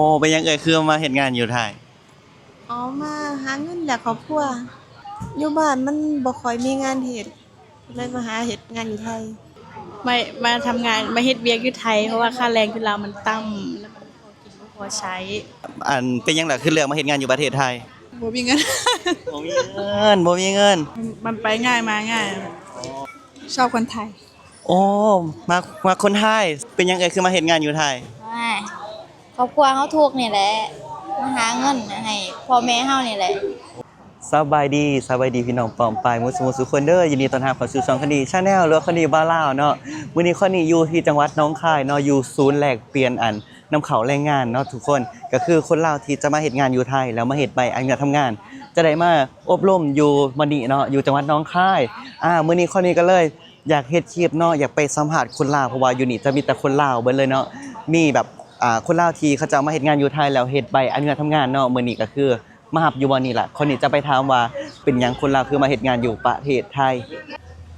โอ้เป็นยังคือมาเฮ็ดงานอยู่ไทยอ๋อมาหาเงินจากครอบครัวอยู่บ้านมันบ่ค่อยมีงานเฮ็ดเลยมาหาเฮ็ดงานอยู่ไทยไม่มาทำงานมาเฮ็ดเวียกอยู่ไทยเพราะว่าค่าแรงที่ลาวมันต่ำแล้วมันพอกินบ่พอใช้อันเป็นยังคือเลือกมาเฮ็ดงานอยู่ประเทศไทยบ่มีเงิน บ่มีเงินบ่มีเงินมันไปง่ายมาง่ายชอบคนไทยโอ้มามาคนไทยเป็นยังคือมาเฮ็ดงานอยู่ไทยไม่ครอบครัวเขาทุกข์นี่แหละมาหาเงินให้พ่อแม่เฮานี่แหละสบายดีพี่น้องปอมปายหมู่สุคนเด้อยินดีต้อนรับเข้าสู่ช่องคดี Channel หรือคดีบ้านลาวเนาะมื้อนี้คดีอยู่ที่จังหวัดหนองคายเนาะอยู่ศูนย์แลกเปลี่ยนนำเข้าแรงงานเนาะทุกคนก็คือคนลาวที่จะมาเฮ็ดงานอยู่ไทยแล้วมาเฮ็ดใบอนุญาตทำงาน จะได้มาอบรมอยู่มื้อนี้เนาะอยู่จังหวัดหนองคายมื้อนี้คดีก็เลยอยากเฮ็ดคลิปเนาะอยากไปสัมภาษณ์คนลาวเพราะว่าอยู่นี่จะมีแต่คนลาวเบิดเลยเนาะมีแบบคนลาวที่เขาจะมาเฮ็ดงานอยู่ไทยแล้วเฮ็ดใบอนุญาตทำงานเนาะมื้อนี้ก็คือมาหับอยู่บ่นี่ล่ะคนนี้จะไปถามว่าเป็นหยังคนลาวคือมาเฮ็ดงานอยู่ประเทศไทย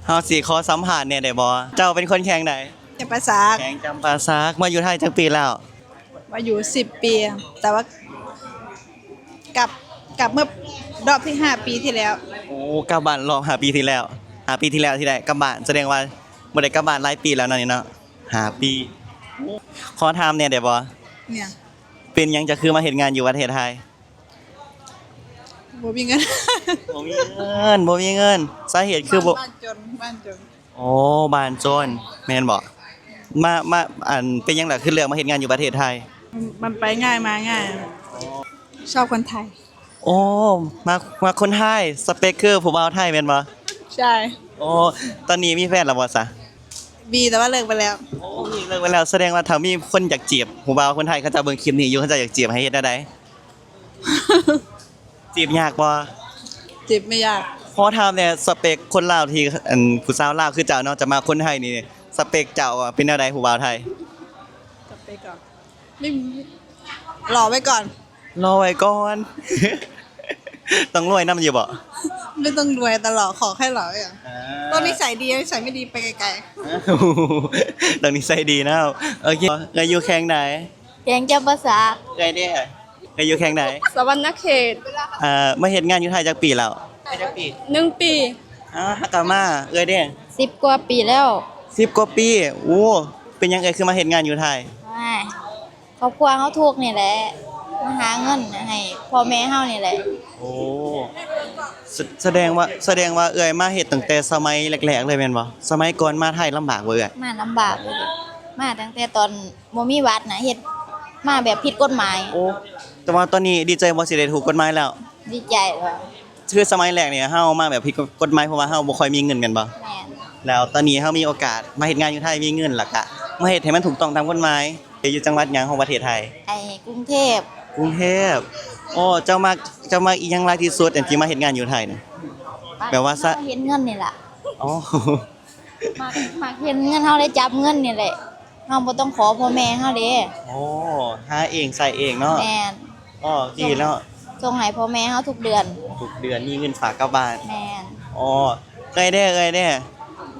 เฮาสิขอสัมภาษณ์เนี่ยได้บ่เจ้าเป็นคนแข่งใดจำปาสักแข่งจำปาสักมาอยู่ไทยจักปีแล้วมาอยู่10ปีแต่ว่ากลับเมื่อรอบที่5ปีที่แล้วโอ้กลับบ้านรอบ5ปีที่แล้ว5ปีที่แล้วที่ได้กลับบ้านแสดงว่าบ่ได้กลับบ้านหลายปีแล้วเนาะนี่เนาะ5ปีขอถามเนี่ยได้บ่เนี่ยเป็นหยังจะคือมาเฮ็ดงานอยู่ประเทศไทยบ่มีเงินบ่มีเงินสาเหตุคือบ่บ้านจนโอ้บ้านจนแม่นบ่มาเป็นหยังล่ะคือเลือกมาเฮ็ดงานอยู่ประเทศไทยมันไปง่ายมาง่ายชอบคนไทยโอ้มาคนไทยสเปคคือผู้บ่าวไทยแม่นบ่ใช่โอ้ตอนนี้มีแฟนแล้วบ่ซะบีแต่ว่าเลิกไปแล้วโอ้มีเลิกไปแล้วแสดงว่าถ้ามีคนอยากจีบผู้บ่าวคนไทยเขาจะเบิ่งคลิปนี้อยู่เขาจะอยากจีบให้เฮ็ดได้จีบยากบ่จีบไม่ยากขอถามแหน่สเปคคนลาวที่ผู้สาวลาวคือเจ้าเนาะจะมาคนไทยนี่สเปคเจ้าเป็นแนวใดผู้บ่าวไทยสเปคก่อนไม่รอไว้ก่อนรอไว้ก่อนต้องรวยนำอยู่บ่ไม่ต้องรวยตลอดขอแค่หล่ออย่างต้นนิสัยดีนิสัยไม่ดีไปไกลๆต้องนิสัยดีนะโอเคเคยอยู่แข่งไหนแกงจำปาสักเคยเด้เคยอยู่แข่งไหนสวรรณเขตมาเฮ็ดงานอยู่ไทยจักปีแล้วจักปี1ปีฮักกะมาเด้10 กว่าปีแล้ว10 กว่าปีโอ้เป็นยังคือมาเฮ็ดงานอยู่ไทยไม่ครอบครัวเขาทุกข์นี่แหละมาหาเงินให้พ่อแม่เฮานี่แหละโอ้แสดงว่ามาเฮ็ดตั้งแต่สมัยแรกๆเลยแม่นบ่สมัยก่อนมาไทยลำบากบ่มาลำบากเลยมาตั้งแต่ตอนบ่มีวัดน่ะเฮ็ดมาแบบผิดกฎหมายโอ้แต่ว่าตอนนี้ดีใจบ่สิได้ถูกกฎหมายแล้วดีใจว่าคือสมัยแรกเนี่ยเฮามาแบบผิดกฎหมายเพราะว่าเฮาบ่ค่อยมีเงินแม่นบ่แม่นแล้วตอนนี้เฮามีโอกาสมาเฮ็ดงานอยู่ไทยมีเงินแล้วก็มาเฮ็ดให้มันถูกต้องตามกฎหมายอยู่จังหวัดหยังของประเทศไทยกรุงเทพโอ้เจ้ามักอีหยังหลายที่สุดอันที่มาเฮ็ดงานอยู่ไทยนี่แบบว่าเห็นเงินนี่ล่ะอ๋อมักเห็นเงินเฮาได้จับเงินนี่แหละเฮาบ่ต้องขอพ่อแม่เฮาเด้โอ้หาเองใส่เองเนาะแม่นอ๋อดีแล้วส่งให้พ่อแม่เฮาทุกเดือนมีเงินฝากกลับบ้านแม่นอ๋อเอ้ยเด้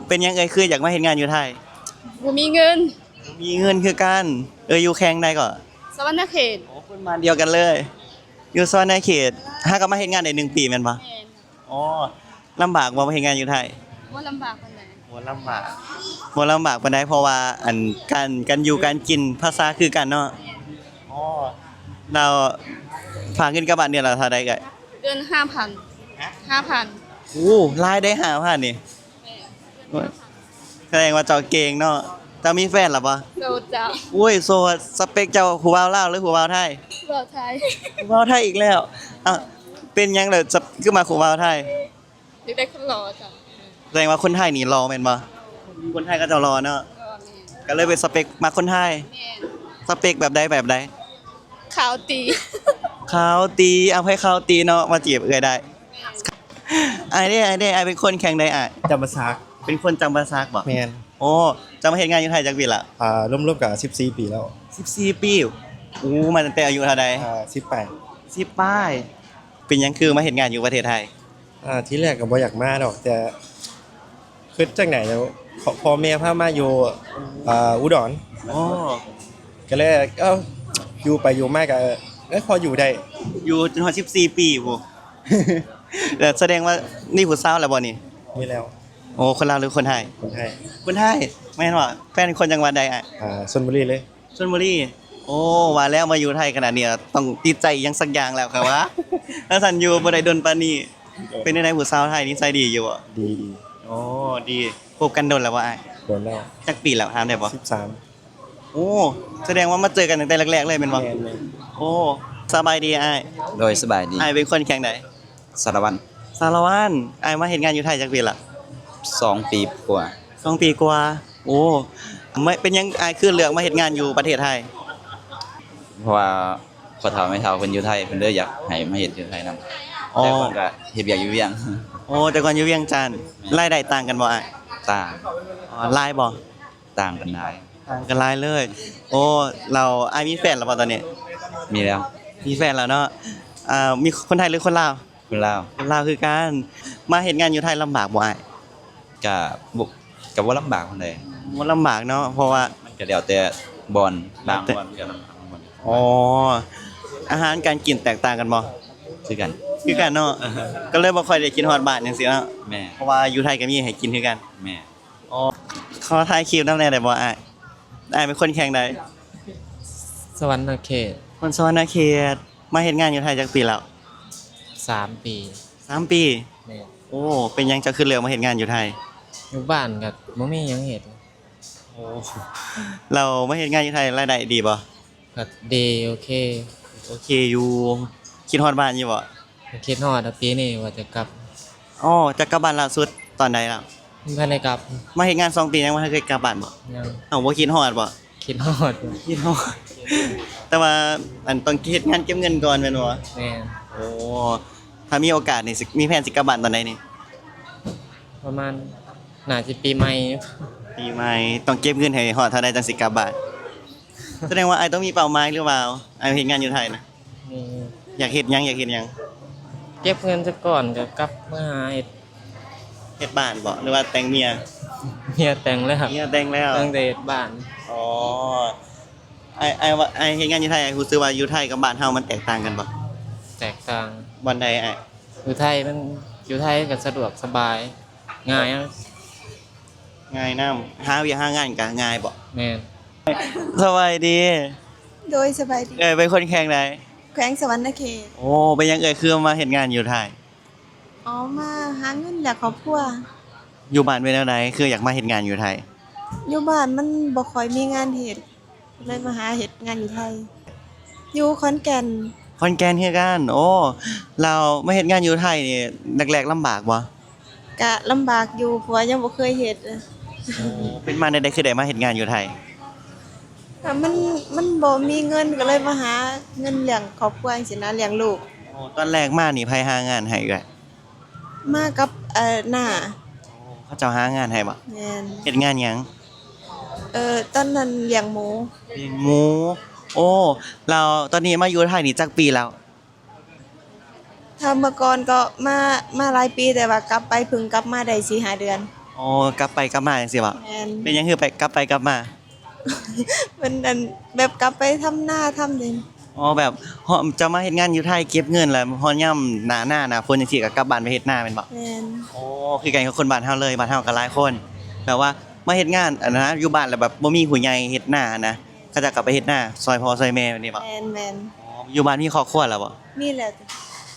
เป็นหยังคืออยากมาเฮ็ดงานอยู่ไทยบ่มีเงินคือกันอยู่แข่งใดก็สวรรณเขตโอ้คนมาเดียวกันเลยอยู่สวรรณเขตถ้าก็มาเฮ็ดงานได้1ปีแม่นบ่แม่นอ๋อลำบากบ่มาเฮ็ดงานอยู่ไทยบ่ลำบากปานใดบ่ลำบากปานใดเพราะว่าการอยู่การกินภาษาคือกันเนาะอ๋อเราฝากเงินกับบ้านเดือนละเท่าใดก็เดือน 5,000 โอ้รายได้ 5,000 นี่แสดงว่าเจ้าเก่งเนาะเจ้ามีแฟนหรือบ่โสดจ้ะอุ้ยโสดสเปคเจ้าผู้บ่าวลาวหรือผู้บ่าวไทยผู้บ่าวไทยผู้บ่าวไทยอีกแล้วเป็นหยังล่ะจะคือมาผู้บ่าวไทยอยากได้คนหล่อจ้ะแสดงว่าคนไทยนี่รอแม่นบ่คนไทยก็จะรอเนาะก็เลยเป็นสเปคมาคนไทยสเปคแบบใดขาวตีเอาให้ขาวตีเนาะมาจีบได้ไอ้เป็นคนแข่งใดจำปาสักเป็นคนจำปาสักบ่แม่นโอ้จะมาเฮ็ดงานอยู่ไทยจักปีละร่วมๆกับ14ปีแล้ว14ปีโอ้มาตั้งแต่อายุเท่าใด10ป้ายเป็นหยังคือมาเฮ็ดงานอยู่ประเทศไทยที่แรกก็บ่อยากมาดอกแต่คิดจังได๋แล้วพ่อแม่พามาอยู่อุดรอ๋อก็เลย อยู่ไปอยู่มากก็พออยู่ได้ อยู่จนฮอด14 ปีบ่ แต่แสดงว่านี่ผู้สาวแล้วบ่นี่ นี่แล้ว โอ้คนลาวหรือคนไทย คนไทย คนไทยแม่นบ่แฟนคนจังหวัดใดอ่ะ ชลบุรีเลย ชลบุรีโอ้ว่าแล้วมาอยู่ไทยขนาดนี้ต้องติดใจอีหยังสักอย่างแล้วครับวะ ถ้าสันอยู่บ่ได้ดนปานนี้เป็นได้ผู้สาวไทยนิสัยดีอยู่บ่ ดี โอ้ดีพบกันโดนแล้วบ่อ้าย โดนแล้ว จักปีแล้วถามได้บ่ 13 โอ้แสดงว่ามาเจอกันตั้งแต่แรกๆเลยแม่นบ่ แม่น โอ้สบายดีอ้าย โดยสบายดี อ้ายเป็นคนแข่งใด สารวัตร สารวัตรอ้ายมาเฮ็ดงานอยู่ไทยจักปีละ 2 ปีกว่า 2 ปีกว่าโอ้ไม่เป็นหยังอ้ายคือเลือกมาเฮ็ดงานอยู่ประเทศไทย เพราะว่าพอเฒ่าไม่เฒ่าเพิ่นอยู่ไทยเพิ่นเลยอยากให้มาเฮ็ดอยู่ไทยนํ อ๋อ แต่เพิ่นก็เฮ็ดเวียกอยู่เวียง โอ้แต่ก่อนอยู่เวียงจันทน์รายได้ต่างกันบ่อ้าย ต่าง อ๋อหลายบ่ ต่างกันหลาย ต่างกันหลายเลย โอ้เราอ้ายมีแฟนแล้วบ่ตอนนี้ มีแล้ว มีแฟนแล้วเนาะมีคนไทยหรือคนลาว คุณลาว คนลาวคือกันมาเฮ็ดงานอยู่ไทยลำบากบ่อ้าย ก็บ่ก็บ่ลำบากปานใด บ่ลำบากเนาะเพราะว่า มันก็แล้วแต่บ่อนบาง แล้วแต่ บ่อนก็ลำบากบางบ่อน อ๋ออาหารการกินแตกต่างกันบ่ คือกัน คือกันเนาะก็เลยบ่ค่อยได้กินฮอดบ้านจังซี่เนาะ แม่ เพราะว่าอยู่ไทยก็มีให้กินคือกัน แม่ อ๋อขอถ่ายคลิปนำแหน่ได้บ่อ้ายอ้ายเป็นคนแข่งใด สวรรณเขต คนสวรรณเขตมาเฮ็ดงานอยู่ไทยจักปีแล้ว 3 ปี 3 ปี แม่น โอ้เป็นหยังจะขึ้นเรือมาเฮ็ดงานอยู่ไทย อยู่บ้านก็บ่มีหยังเฮ็ด โอ้เรามาเฮ็ดงานอยู่ไทยรายได้ดีบ่ ก็ดีโอเค โอเคอยู่คิดฮอดบ้านอยู่บ่ คิดฮอดว่าปีนี้ว่าจะกลับ อ๋อจะกลับบ้านล่าสุดตอนใดล่ะ บ่ได้กลับ มาเฮ็ดงาน2ปียังบ่ทันเคยกลับบ้านบ่ ยัง เอ้าบ่คิดฮอดบ่ คิดฮอดอยู่ คิดฮอดแต่ว่าอันต้องเฮ็ดงานเก็บเงินก่อนแม่นบ่ แม่น โอ้ถ้ามีโอกาสนี่สิมีแผนสิกลับบ้านตอนใดนี่ ประมาณน่าจะปีใหม่ ปีใหม่ต้องเก็บเงินให้ฮอดเท่าใดจังสิกลับบ้านแสดงว่าไอ้ต้องมีเป้าหมายหรือเปล่าไอ้เฮ็ดงานอยู่ไทยนะ นี่ อยากเฮ็ดหยังอยากเฮ็ดหยัง เก็บเงินซะก่อนก็กลับมาหาเฮ็ด เฮ็ดบ้านบ่หรือว่าแต่งเมีย เมียแต่งแล้วครับ เมียแต่งแล้ว ตั้งแต่เฮ็ดบ้าน อ๋อไอ้ว่าไอ้เฮ็ดงานอยู่ไทยไอ้รู้สึกว่าอยู่ไทยกับบ้านเฮามันแตกต่างกันบ่ แตกต่าง บ่อนใดไอ้ อยู่ไทยมันอยู่ไทยก็สะดวกสบาย ง่ายอะ ง่ายนำหาเวียกหางานก็ง่ายบ่ แม่น สบายดี โดยสบายดี เป็นคนแข่งใด แขวงสวรรณเขต โอ้เป็นหยังคือมาเฮ็ดงานอยู่ไทย อ๋อมาหาเงินแหละครอบครัว อยู่บ้านเป็นแนวใดคืออยากมาเฮ็ดงานอยู่ไทย อยู่บ้านมันบ่ค่อยมีงานเฮ็ดเลยมาหาเฮ็ดงานอยู่ไทย อยู่ขอนแก่น ขอนแก่นคือกัน โอ้เรามาเฮ็ดงานอยู่ไทยนี่แรกๆลำบากบ่ ก็ลำบากอยู่เพราะว่ายังบ่เคยเฮ็ดอะ เป็นมาได้คือได้มาเฮ็ดงานอยู่ไทย แต่มันบ่มีเงินก็เลยมาหาเงินเลี้ยงครอบครัวจังซี่นะเลี้ยงลูก โอ้ตอนแรกมานี่ไผหางานให้ก็ มากับหน้า เขาเจ้าหางานให้บ่ แม่น เฮ็ดงานหยัง ตอนนั้นเลี้ยงหมู เลี้ยงหมู โอ้เราตอนนี้มาอยู่ไทยนี่จักปีแล้ว ถ้าเมื่อก่อนก็มาหลายปีแต่ว่ากลับไปเพิ่งกลับมาได้4-5เดือน อ๋อกลับไปกลับมาจังซี่บ่ แม่น เป็นหยังคือไปกลับไปกลับมา มันอันแบบกลับไปทำหน้าทำนี่ อ๋อแบบฮอจะมาเฮ็ดงานอยู่ไทยเก็บเงินแล้วฮอดยามหน้าหน้าฝนจังซี่ก็กลับบ้านไปเฮ็ดนาแม่นบ่ แม่น โอ้คือกันกับคนบ้านเฮาเลยบ้านเฮาก็หลายคนแบบว่ามาเฮ็ดงานอันนะอยู่บ้านแล้วแบบบ่มีผู้ใหญ่เฮ็ดนานะเขาจะกลับไปเฮ็ดนาซอยพ่อซอยแม่แบบนี้บ่ แม่น อ๋ออยู่บ้านมีครอบครัวแล้วบ่ มีแหละ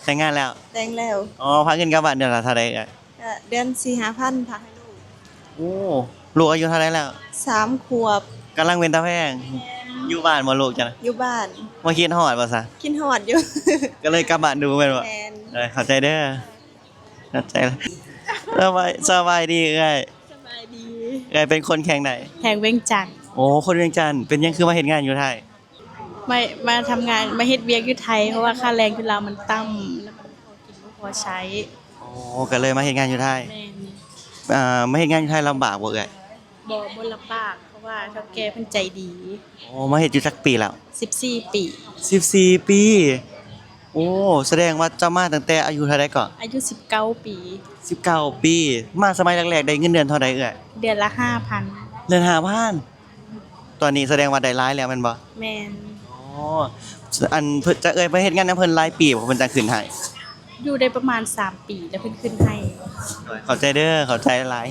แต่งงานแล้ว แต่งแล้ว อ๋อพาเงินกลับบ้านเดือนละเท่าใดเอ่ย ก็เดือน 4-5,000พักให้ลูก โอ้ลูกอายุเท่าใดแล้ว 3 ขวบ กำลังเป็นตาแพงอยู่บ้านบ่ลูกจ้ะนะ อยู่บ้าน บ่คิดฮอดบ่ซะ กินฮอดอยู่ ก็เลยกลับบ้านดูแม่นบ่ แม่น เข้าใจเด้อเข้าใจแล้วสบายดีเอ้ย สบายดี เอ้ยเป็นคนแข่งใด แข่งเวียงจันทน์ โอ้คนเวียงจันทน์เป็นหยังคือมาเฮ็ดงานอยู่ไทย มาทำงานมาเฮ็ดเวียกอยู่ไทยเพราะว่าค่าแรงอยู่ลาวมันต่ำแล้วมันพอกินบ่พอใช้ โอ้ก็เลยมาเฮ็ดงานอยู่ไทย แม่น มาเฮ็ดงานอยู่ไทยลำบากบ่เอ่ย บ่ลำบากเพราะว่าเฒ่าแก่เพิ่นใจดี โอ้มาเฮ็ดอยู่จักปีแล้ว 14 ปี 14 ปี โอ้ แสดงว่าเจ้ามาตั้งแต่อายุเท่าใดก่อน อายุ19 ปี 19 ปี มาสมัยแรกๆได้เงินเดือนเท่าใดเอ่ย เดือนละ 5,000 เดือน5,000ตอนนี้แสดงว่าได้หลายแล้วแม่นบ่ แม่น อ๋อ อันเพิ่นจะไปเฮ็ดงานนำเพิ่นหลายปีบ่เพิ่นจังขึ้นให้ อยู่ได้ประมาณ3 ปีแล้วเพิ่นขึ้นให้ เข้าใจเด้อเข้าใจหลาย